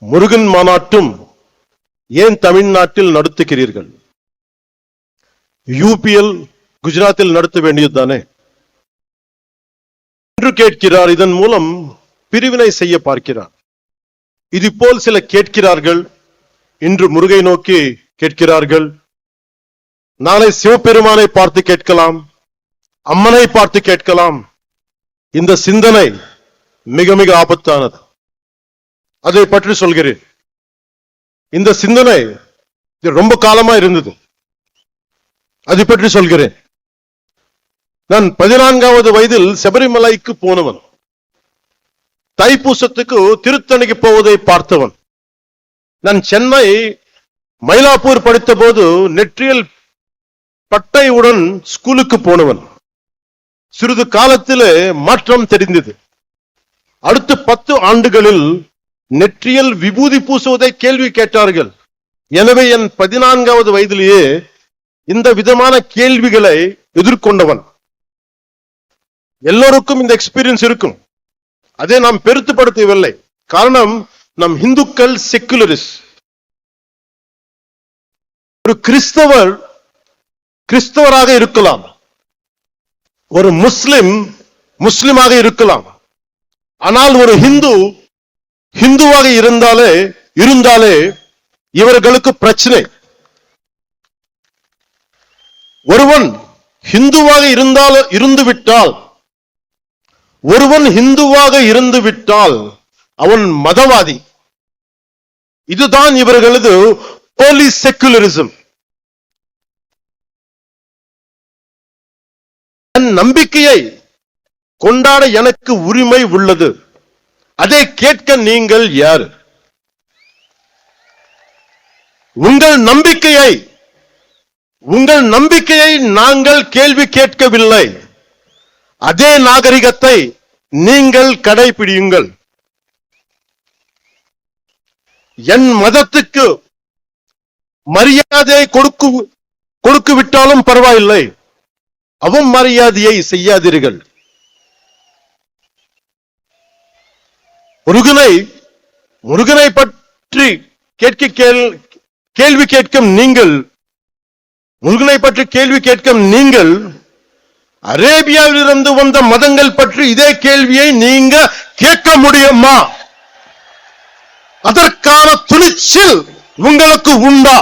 முருகன் மாநாட்டும் ஏன் தமிழ்நாட்டில் நடத்துகிறீர்கள்? யூபிஎல் குஜராத்தில் நடத்த வேண்டியதுதானே என்று கேட்கிறார். இதன் மூலம் பிரிவினை செய்ய பார்க்கிறார். இது போல் சில கேட்கிறார்கள். இன்று முருகை நோக்கி கேட்கிறார்கள், நாளை சிவபெருமானை பார்த்து கேட்கலாம், அம்மனை பார்த்து கேட்கலாம். இந்த சிந்தனை மிக மிக ஆபத்தானது. அதை பற்றி சொல்கிறேன். இந்த சிந்தனை ரொம்ப காலமா இருந்தது. அதை பற்றி சொல்கிறேன். நான் 14வது வயதில் சபரிமலைக்கு போனவன். தைப்பூசத்துக்கு திருத்தணிக்கு போவதை பார்த்தவன். நான் சென்னை மயிலாப்பூர் படித்த போது நெற்றியல் பட்டையுடன் ஸ்கூலுக்கு போனவன். சிறிது காலத்திலே மாற்றம் தெரிந்தது. அடுத்த 10 ஆண்டுகளில் நெற்றியல் விபூதி பூசுவதை கேள்வி கேட்டார்கள். எனவே என் 14வது வயதிலேயே இந்த விதமான கேள்விகளை எதிர்கொண்டவன். எல்லோருக்கும் இந்த எக்ஸ்பீரியன்ஸ் இருக்கும். அதை நாம் பெருத்துப்படுத்தவில்லை. காரணம், நம் இந்துக்கள் செக்குலரிஸ்ட். ஒரு கிறிஸ்தவராக இருக்கலாம், ஒரு முஸ்லிமாக இருக்கலாம். ஆனால் ஒரு ஹிந்துவாக இருந்தாலே இவர்களுக்கு பிரச்சனை. ஒருவன் ஹிந்துவாக இருந்துவிட்டால் அவன் மதவாதி. இதுதான் இவர்களது போலி செக்குலரிசம். என் நம்பிக்கையை கொண்டாட எனக்கு உரிமை உள்ளது. அதை கேட்க நீங்கள் யார்? உங்கள் நம்பிக்கையை நாங்கள் கேள்வி கேட்கவில்லை. அதே நாகரிகத்தை நீங்கள் கடைபிடியுங்கள். என் மதத்துக்கு மரியாதை கொடுக்கு விட்டாலும் பரவாயில்லை, அவமரியாதையை செய்யாதீர்கள். முருகனை பற்றி கேள்வி கேட்கும் நீங்கள் அரேபியாவிலிருந்து வந்த மதங்கள் பற்றி இதே கேள்வியை நீங்க கேட்க முடியுமா? அதற்கான துணிச்சல் உங்களுக்கு உண்டா?